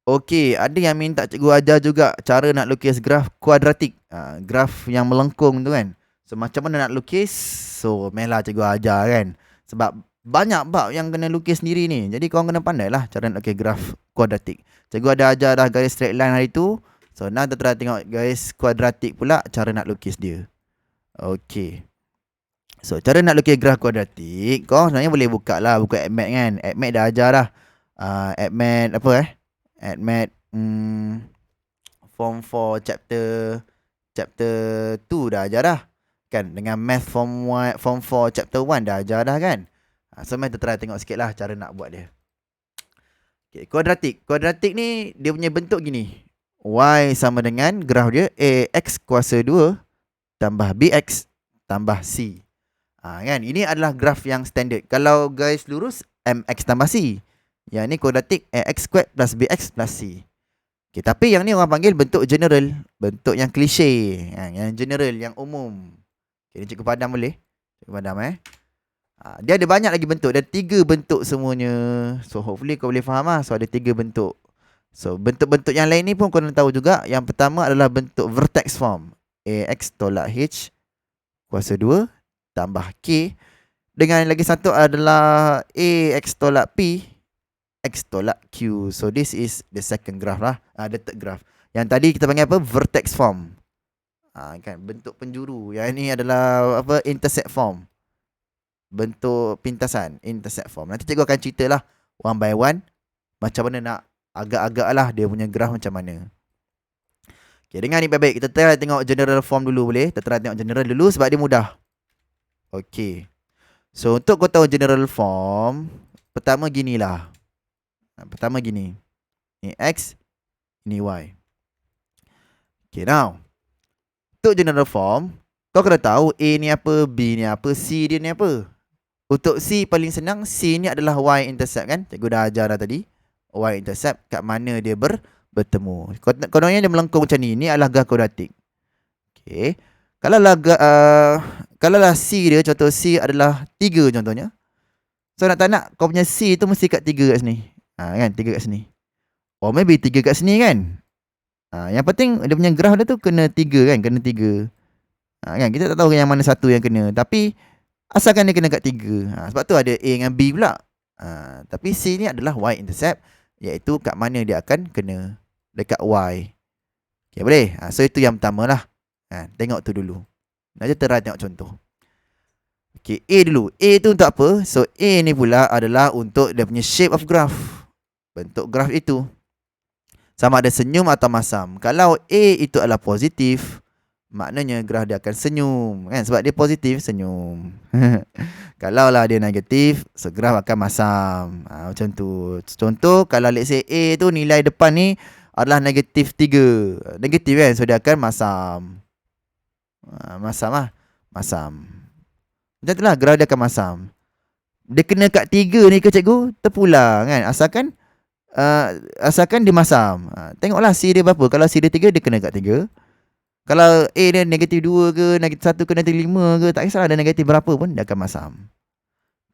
Okey, ada yang minta cikgu ajar juga cara nak lukis graf kuadratik. Graf yang melengkung tu kan. So macam mana nak lukis? So mehlah cikgu ajar kan. Sebab banyak bab yang kena lukis sendiri ni. Jadi korang kena pandai lah cara nak lukis graf kuadratik. Cikgu ada ajar dah garis straight line hari tu. So now kita try tengok garis kuadratik pula cara nak lukis dia. Okey. So cara nak lukis graf kuadratik, kau sebenarnya boleh buka lah buku AdMath kan. AdMath dah ajar dah. AdMath apa AdMath Form 4 chapter 2 dah ajar dah. Kan dengan Math Form 4 chapter 1 dah ajar dah kan. So mari kita try tengok sikit lah cara nak buat dia. Okay, kuadratik. Kuadratik ni dia punya bentuk gini. Y sama dengan graf dia AX kuasa 2 tambah BX tambah C. Kan ini adalah graf yang standard. Kalau garis lurus MX tambah C. Yang ni kuadratik AX squared plus BX plus C. Okay, tapi yang ni orang panggil bentuk general. Bentuk yang klise. Yang general, yang umum. Okay, ni cikgu padam boleh? Cikgu padam dia ada banyak lagi bentuk. Ada 3 bentuk semuanya. So hopefully kau boleh faham lah. So ada 3 bentuk. So bentuk-bentuk yang lain ni pun kau nak tahu juga. Yang pertama adalah bentuk vertex form. AX tolak H kuasa 2 tambah K. Dengan lagi satu adalah AX tolak P X tolak Q. So this is the second graph lah. The third graph. Yang tadi kita panggil apa? Vertex form. Kan bentuk penjuru. Yang ini adalah apa? Intersect form. Bentuk pintasan, intersect form. Nanti cikgu akan ceritalah one by one macam mana nak agak-agak lah dia punya graph macam mana. Okay, dengar ni baik-baik. Kita try tengok general form dulu boleh? Kita try tengok general dulu sebab dia mudah. Okay. So untuk kau tahu general form, pertama ginilah. Pertama gini. Ini X, ini Y. Okay, now. Untuk general form, kau kena tahu A ni apa, B ni apa, C dia ni apa. Untuk C paling senang, C ni adalah Y-intercept kan. Cikgu dah ajar dah tadi. Y-intercept kat mana dia bertemu. Kononnya dia melengkung macam ni. Ini adalah graf kuadratik. Okay. Kalau lah C dia, contoh C adalah 3 contohnya. So nak tak nak, kau punya C tu mesti kat 3 kat sini. Kan 3 kat sini. Or maybe 3 kat sini kan. Yang penting dia punya graf dia tu kena 3 kan. Kena 3. Kan kita tak tahu yang mana satu yang kena. Tapi asalkan dia kena kat 3. Sebab tu ada A dengan B pula. Tapi C ni adalah Y-intercept. Iaitu kat mana dia akan kena. Dekat Y. Okay boleh. So itu yang pertama lah. Tengok tu dulu. Nanti try tengok contoh. Okay, A dulu. A tu untuk apa? So A ni pula adalah untuk dia punya shape of graph. Bentuk graf itu. Sama ada senyum atau masam. Kalau A itu adalah positif, maknanya graf dia akan senyum. Kan? Sebab dia positif, senyum. Kalau lah dia negatif, so graf akan masam. Macam tu. Contoh, kalau let's say A tu nilai depan ni adalah negatif 3. Negatif kan? So dia akan masam. Masam lah. Masam. Macam tu lah, graf dia akan masam. Dia kena kat 3 ni ke cikgu? Terpulang kan? Asalkan dia masam. Tengoklah C dia berapa. Kalau C dia 3, dia kena kat 3. Kalau A dia negatif 2 ke, negatif 1 ke, negatif 5 ke, tak kisahlah dia negatif berapa pun, dia akan masam.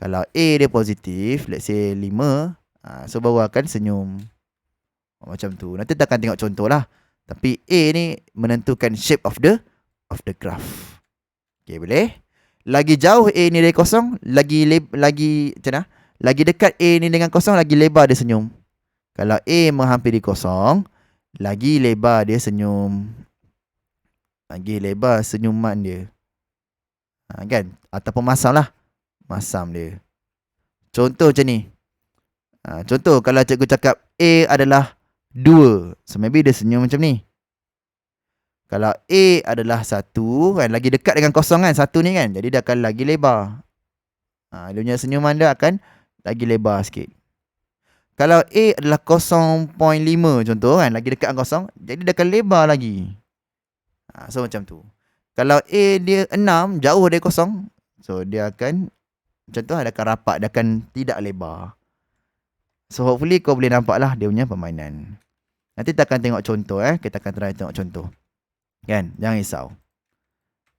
Kalau A dia positif, let's say 5, so baru akan senyum. Macam tu. Nanti kita akan tengok contoh lah. Tapi A ni menentukan shape of the graph. Okay, boleh? Lagi jauh A ni dari kosong, lagi macam mana? Lagi dekat A ni dengan kosong, lagi lebar dia senyum. Kalau A menghampiri kosong, lagi lebar dia senyum. Lagi lebar senyuman dia. Kan? Ataupun masam lah. Masam dia. Contoh macam ni. Contoh kalau cikgu cakap A adalah 2. So maybe dia senyum macam ni. Kalau A adalah 1, kan, lagi dekat dengan kosong kan, 1 ni kan. Jadi dia akan lagi lebar. Dia punya senyuman dia akan lagi lebar sikit. Kalau A adalah 0.5 contoh kan, lagi dekat dengan kosong, jadi dia akan lebar lagi. So macam tu. Kalau A dia 6, jauh dari kosong, so dia akan macam tu, dia akan rapat, dia akan tidak lebar. So hopefully kau boleh nampak lah dia punya permainan. Nanti kita akan tengok contoh. Kita akan try tengok contoh. Kan? Jangan risau.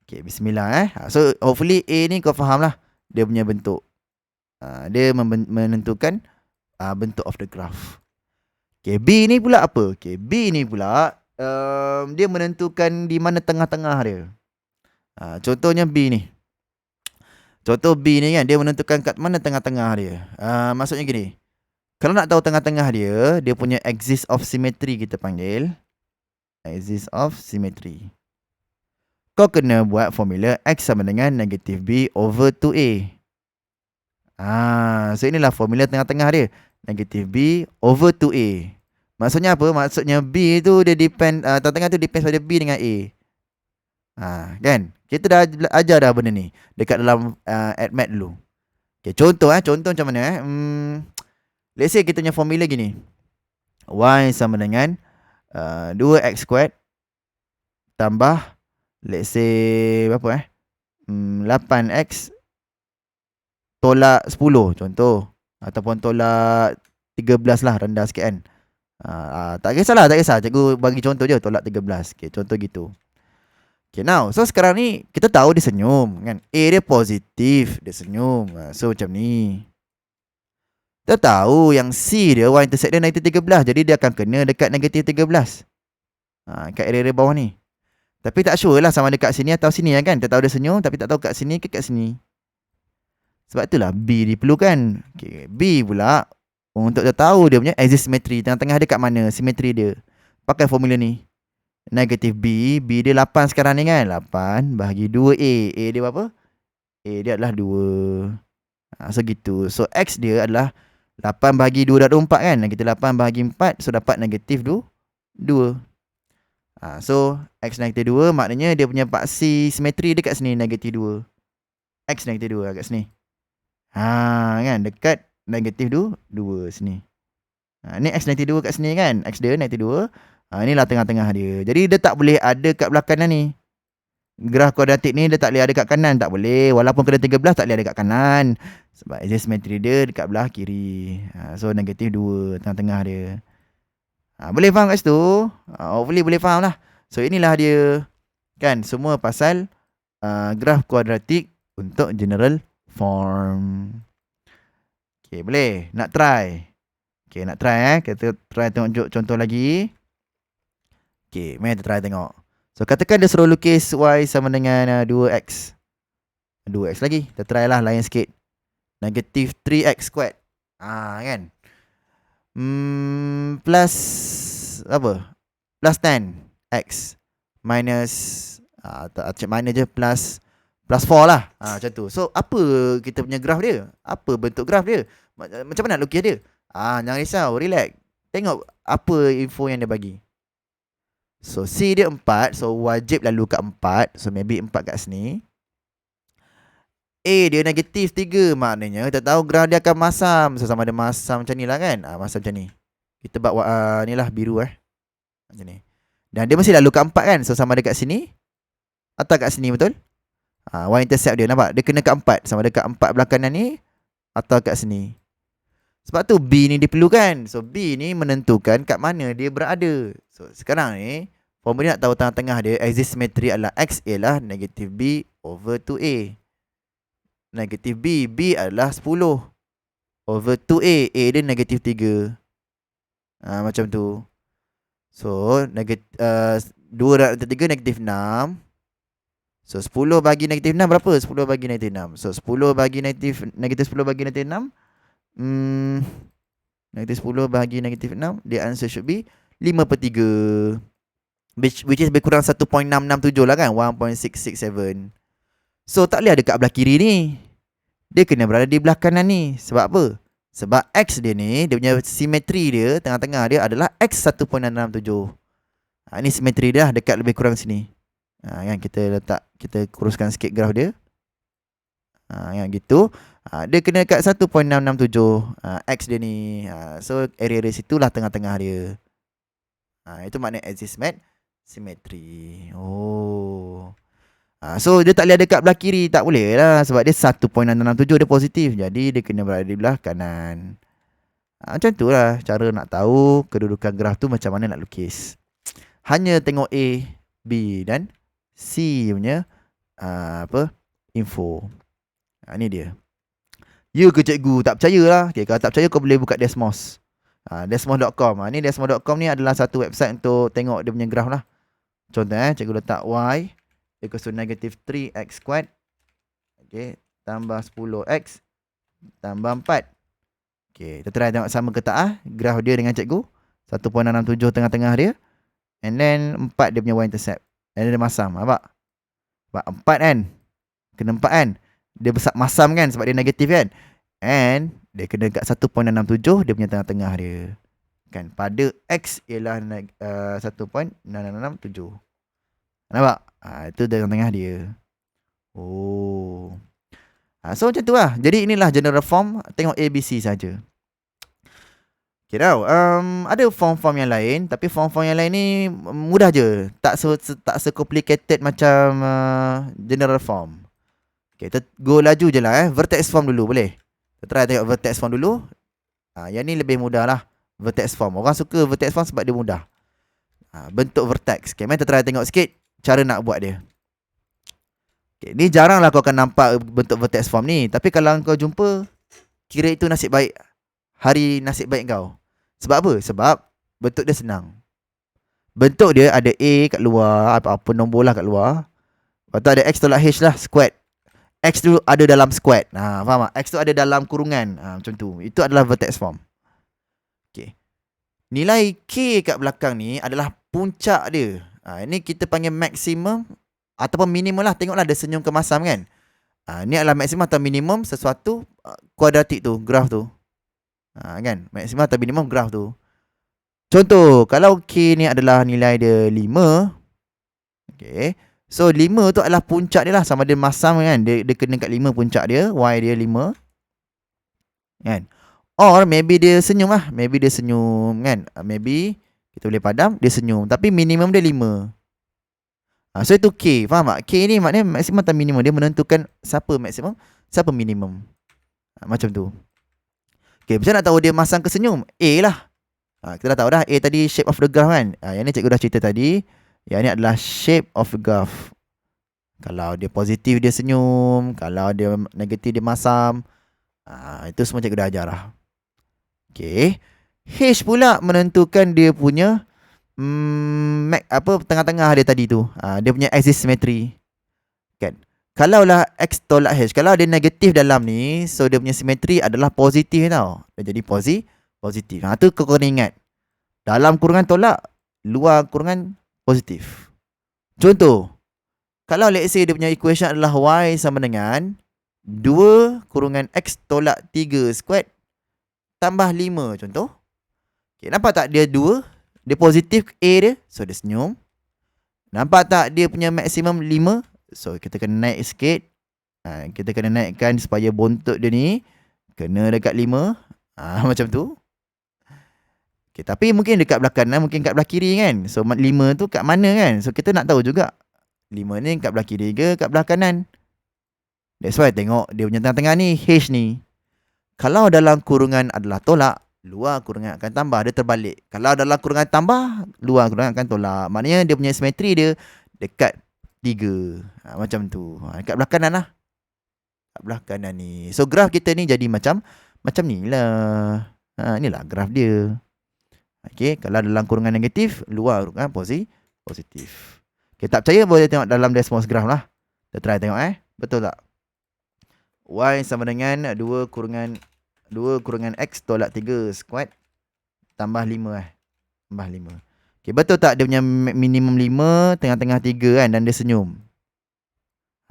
Okay, bismillah. So hopefully A ni kau faham lah dia punya bentuk. Dia menentukan bentuk of the graph. Okay, B ni pula apa? Okay, B ni pula dia menentukan di mana tengah-tengah dia. Contohnya B ni. Contoh B ni kan, dia menentukan kat mana tengah-tengah dia. Maksudnya gini. Kalau nak tahu tengah-tengah dia punya axis of symmetry kita panggil. Axis of symmetry. Kau kena buat formula X sama dengan negatif B over 2A. So inilah formula tengah-tengah dia. Negatif B over 2A. Maksudnya apa? Maksudnya B tu dia depend, tengah-tengah tu depend pada B dengan A. Kan? Kita dah ajar dah benda ni dekat dalam AdMath dulu. Okay, contoh macam mana let's say kita punya formula gini. Y sama dengan 2x squared tambah let's say berapa 8x tolak 10 contoh, ataupun tolak 13 lah, rendah sikit kan. Tak kisah cikgu bagi contoh je, tolak 13. Okay, contoh gitu. Okay, now so sekarang ni kita tahu dia senyum kan, A dia positif, dia senyum. So macam ni kita tahu yang C dia Y intersect dia negatif 13, jadi dia akan kena dekat negatif 13 kat area bawah ni. Tapi tak sure lah sama dekat sini atau sini kan. Kita tahu dia senyum tapi tak tahu kat sini ke kat sini. Sebab itulah B diperlukan. Okay, B pula untuk dia tahu dia punya axis symmetry, tengah-tengah dia kat mana simetri dia, pakai formula ni. Negatif B, B dia 8 sekarang ni kan. 8 bahagi 2A. A dia berapa? A dia adalah 2. So gitu. So X dia adalah 8 bahagi 2 dah 24 kan. Negatif 8 bahagi 4. So dapat negatif 2. So X negatif 2 maknanya dia punya paksi simetri dekat sini negatif 2. X negatif 2 kat sini. Kan dekat negatif 2 sini. Ni X negatif 2 kat sini kan. X dia negatif 2. Inilah tengah-tengah dia. Jadi dia tak boleh ada kat belah kanan ni. Graf kuadratik ni dia tak boleh ada kat kanan. Tak boleh. Walaupun kena 13 tak boleh ada kat kanan. Sebab axis simetri dia dekat belah kiri. So negatif 2 tengah-tengah dia. Boleh faham kat situ? Hopefully boleh faham lah. So inilah dia. Kan semua pasal graf kuadratik untuk general form. Okay, boleh? Nak try? Okay, nak try kita try tengok contoh lagi. Okay, mari kita try tengok. So katakan dia suruh lukis Y sama dengan 2x. 2x lagi. Kita try lah lain sikit. Negatif 3x squared. Kan? Plus apa? Plus 10x minus cek mana je plus 4 lah. Macam tu. So apa kita punya graf dia? Apa bentuk graf dia? Macam mana nak lukis dia? Jangan risau, relax. Tengok apa info yang dia bagi. So C dia 4. So wajib lalu kat 4. So maybe 4 kat sini. A dia negatif 3. Maknanya kita tahu graf dia akan masam. So sama ada masam macam ni lah kan. Masam macam ni. Kita buat ni lah biru macam ni. Dan dia mesti lalu kat 4 kan. So sama ada kat sini atau kat sini, betul? Y intercept dia nampak. Dia kena kat 4. Sama ada kat 4 belah kanan ni atau kat sini. Sebab tu B ni diperlukan. So B ni menentukan kat mana dia berada. So sekarang ni formula nak tahu tengah-tengah dia, axis symmetry adalah X ialah negatif B over 2A. Negatif B, B adalah 10 over 2A. A dia negatif 3. Macam tu. So 2 darab 3 negatif 6. So 10 bagi negatif 6 berapa? 10 bagi negatif 6. So 10 bagi negatif 10 bagi negatif 6. Negatif 10 bagi negatif 6. The answer should be 5/3. Which is lebih kurang 1.667 lah kan. 1.667. So tak boleh ada kat belah kiri ni. Dia kena berada di belah kanan ni. Sebab apa? Sebab X dia ni, dia punya simetri dia, tengah-tengah dia adalah X 1.667. Ni simetri dia dekat lebih kurang sini. Kan kita kuruskan sikit graf dia. Yang gitu. Dia kena dekat 1.667 X dia ni. So area dia situlah tengah-tengah dia. Itu makna axis symmetry. So dia tak boleh ada kat belah kiri. Tak boleh lah. Sebab dia 1.667 dia positif. Jadi dia kena berada di belah kanan. Macam tu lah cara nak tahu kedudukan graf tu macam mana nak lukis. Hanya tengok A, B dan C punya info. Ni dia. Ya ke cikgu? Tak percaya lah. Okay, kalau tak percaya kau boleh buka Desmos. Desmos.com. Ni Desmos.com ni adalah satu website untuk tengok dia punya graf lah. Contoh cikgu letak y equals to negative 3x squared. Okay, tambah 10x tambah 4. Okay, kita try tengok sama ke tak graf dia dengan cikgu. 1.67 tengah-tengah dia. And then 4 dia punya y-intercept. And then dia masam. Nampak? 4 kan? Kena 4 kan? Dia besar masam kan sebab dia negatif kan? And dia kena kat 1.67 dia punya tengah-tengah dia. Kan? Pada x ialah 1.667. Nampak? Itu tengah-tengah dia. Oh. So macam tu lah. Jadi inilah general form. Tengok ABC saja. Okay tau. Ada form-form yang lain. Tapi form-form yang lain ni mudah je. Tak se-complicated macam general form. Okay, kita go laju je lah. Vertex form dulu boleh? Kita try tengok vertex form dulu. Yang ni lebih mudah lah. Vertex form. Orang suka vertex form sebab dia mudah. Bentuk vertex. Okay, mari kita try tengok sikit cara nak buat dia. Okay, ni jarang lah kau akan nampak bentuk vertex form ni. Tapi kalau kau jumpa, kira itu nasib baik. Hari nasib baik kau. Sebab apa? Sebab bentuk dia senang. Bentuk dia ada A kat luar, apa-apa nombor lah kat luar. Lepas tu ada X tolak H lah, squared. X tu ada dalam squared. Faham tak? X tu ada dalam kurungan. Macam tu. Itu adalah vertex form. Okay. Nilai K kat belakang ni adalah puncak dia. Ini kita panggil maksimum ataupun minimum lah. Tengoklah dia senyum ke masam kan. Ni adalah maksimum atau minimum sesuatu kuadratik tu, graf tu. Kan? Maksimum atau minimum graf tu. Contoh, kalau K ni adalah nilai dia 5. Okay. So 5 tu adalah puncak dia lah. Sama dia masam kan. Dia kena kat 5 puncak dia. Y dia 5. Kan? Or maybe dia senyum lah. Maybe dia senyum kan. Maybe kita boleh padam. Dia senyum. Tapi minimum dia 5. So itu K. Faham tak? K ni maknanya maksimum atau minimum. Dia menentukan siapa maksimum, siapa minimum. Macam tu. Okay, macam nak tahu dia masam ke senyum? A lah. Kita dah tahu dah. A tadi shape of the graph kan. Yang ni cikgu dah cerita tadi. Yang ni adalah shape of the graph. Kalau dia positif dia senyum. Kalau dia negatif dia masam. Itu semua cikgu dah ajar lah. Okay. H pula menentukan dia punya tengah-tengah dia tadi tu. Dia punya axis symmetry. Kan? Kalaulah X tolak H, kalau dia negatif dalam ni, so dia punya simetri adalah positif tau. Dia jadi positif. Tu kau kena ingat. Dalam kurungan tolak, luar kurungan positif. Contoh, kalau let's say dia punya equation adalah Y sama dengan 2 kurungan X tolak 3 squared tambah 5 contoh. Okay, nampak tak dia 2? Dia positif A dia, so dia senyum. Nampak tak dia punya maksimum 5? So kita kena naik sikit. Kita kena naikkan supaya bontot dia ni kena dekat 5. Macam tu. Okay, tapi mungkin dekat belah kanan, mungkin kat belah kiri kan. So 5 tu kat mana kan. So kita nak tahu juga 5 ni kat belah kiri ke kat belah kanan. That's why tengok dia punya tengah-tengah ni, H ni. Kalau dalam kurungan adalah tolak, luar kurungan akan tambah. Dia terbalik. Kalau dalam kurungan tambah, luar kurungan akan tolak. Maknanya dia punya simetri dia dekat 3. Macam tu. Dekat belah kanan lah. Kat belah kanan ni. So graf kita ni jadi macam ni lah. Inilah graf dia. Okay. Kalau dalam kurungan negatif, luar kurungan positif. Okay, tak percaya boleh tengok dalam Desmos graf lah. Kita try tengok betul tak? Y sama dengan 2 kurungan X tolak 3 squared tambah 5 tambah 5. Okay, betul tak dia punya minimum 5, tengah-tengah 3 kan, dan dia senyum.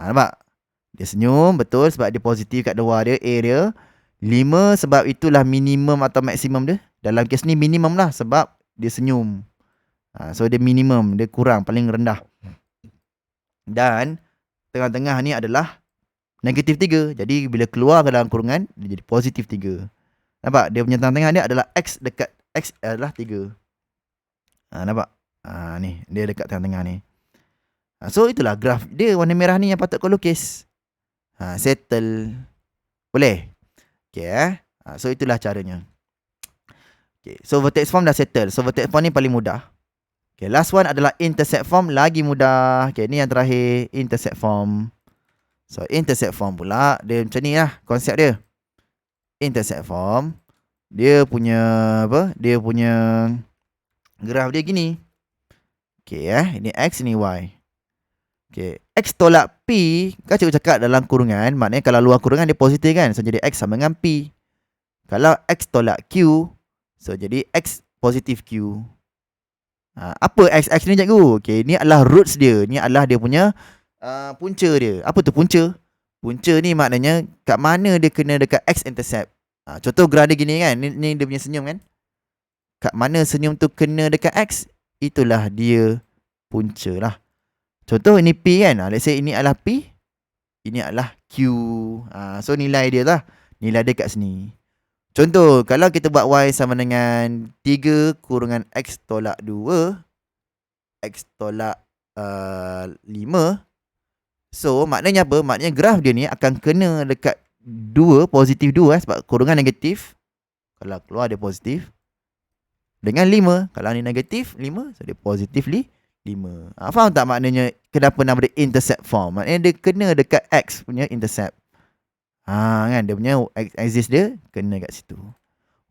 Nampak? Dia senyum, betul, sebab dia positif kat luar dia, A dia. 5 sebab itulah minimum atau maksimum dia. Dalam kes ni minimum lah sebab dia senyum. So dia minimum, dia kurang, paling rendah. Dan tengah-tengah ni adalah negatif 3. Jadi bila keluar ke dalam kurungan, dia jadi positif 3. Nampak? Dia punya tengah-tengah dia adalah X dekat X adalah 3. Nampak? Ni, dia dekat tengah-tengah ni. So itulah graf dia warna merah ni yang patut kau lukis. Settle. Boleh? Okay. So itulah caranya. Okay. So vertex form dah settle. So vertex form ni paling mudah. Okay, last one adalah intercept form, lagi mudah. Okay, ni yang terakhir, intercept form. So intercept form pula dia macam ni lah konsep dia. Intercept form. Dia punya apa? Dia punya graf dia gini. Okay, ini X, ini Y. Okay, X tolak P, kan cikgu cakap dalam kurungan, maknanya kalau luar kurungan dia positif kan, so jadi X sama dengan P. Kalau X tolak Q, so jadi X positif Q. Apa X ni cikgu? Okay, ni adalah roots dia. Ni adalah dia punya punca dia. Apa tu punca? Punca ni maknanya kat mana dia kena dekat X intercept. Contoh graf dia gini kan. Ni dia punya senyum kan. Kat mana senyum tu kena dekat X, itulah dia punca lah. Contoh ini P kan. Let's say ini adalah P, ini adalah Q. So nilai dia lah. Nilai dia kat sini. Contoh, kalau kita buat Y sama dengan 3 kurungan X tolak 2, X tolak 5. So, maknanya apa? Maknanya graf dia ni akan kena dekat 2, positif 2 sebab kurungan negatif. Kalau keluar dia positif. Dengan 5, kalau ni negatif 5, so dia positif 5. Faham tak maknanya kenapa nama dia intercept form? Maknanya dia kena dekat X punya intercept. Kan dia punya axis dia kena kat situ.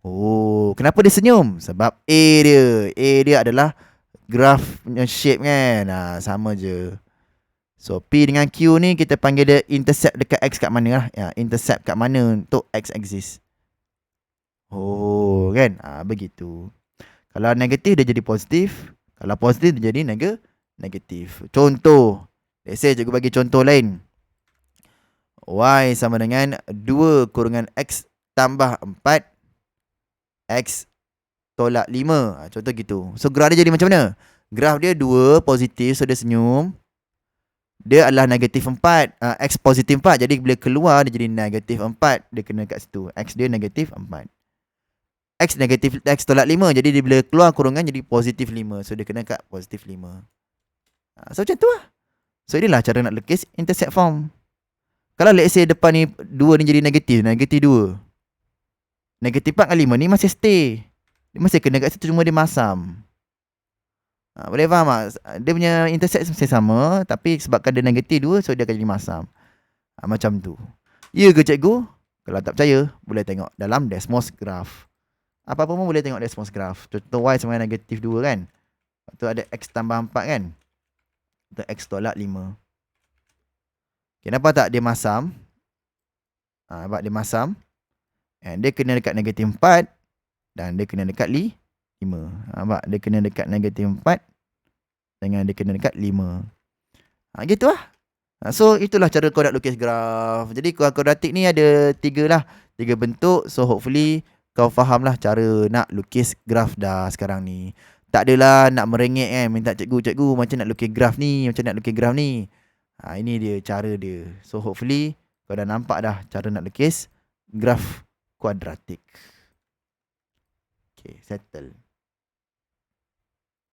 Oh, kenapa dia senyum? Sebab A dia. A dia adalah graf punya shape kan. Sama je. So P dengan Q ni kita panggil dia intercept dekat X kat mana lah. Intercept kat mana untuk X axis. Oh, kan? Begitu. Kalau negatif dia jadi positif. Kalau positif dia jadi negatif. Contoh. Let's say cikgu bagi contoh lain. Y sama dengan 2 kurungan X tambah 4 X tolak 5. Contoh gitu. So graf dia jadi macam mana? Graf dia 2 positif, so dia senyum. Dia adalah negatif 4. X positif 4. Jadi bila keluar dia jadi negatif 4. Dia kena kat situ. X dia negatif 4. X negatif X tolak 5. Jadi dia bila keluar kurungan jadi positif 5. So dia kena kat positif 5. So macam tu lah. So inilah cara nak lukis intercept form. Kalau let's say depan ni 2 ni jadi negatif 2. Negatif 4 dengan 5 ni masih stay. Dia masih kena kat situ, cuma dia masam. Boleh faham tak? Dia punya intercept masih sama, tapi sebabkan dia negatif 2, so dia akan jadi masam. Macam tu. Ya ke cikgu? Kalau tak percaya, boleh tengok dalam Desmos graph. Apa-apa pun boleh tengok Desmos graph. Contoh Y sama dengan negatif 2 kan. Lepas tu ada X tambah 4 kan. Atau X tolak 5. Okay, nampak tak dia masam? Nampak dia masam. And dia kena dekat negatif 4. Dan dia kena dekat 5. Nampak? Dia kena dekat negatif 4. Dengan dia kena dekat 5. Gitu lah. So itulah cara kau nak lukis graf. Jadi kuadratik ni ada 3 lah. 3 bentuk. So hopefully kau faham lah cara nak lukis graf dah sekarang ni. Tak adalah nak merengek kan. Minta cikgu macam nak lukis graf ni. Macam nak lukis graf ni. Ini dia cara dia. So hopefully kau dah nampak dah cara nak lukis graf kuadratik. Okay, settle.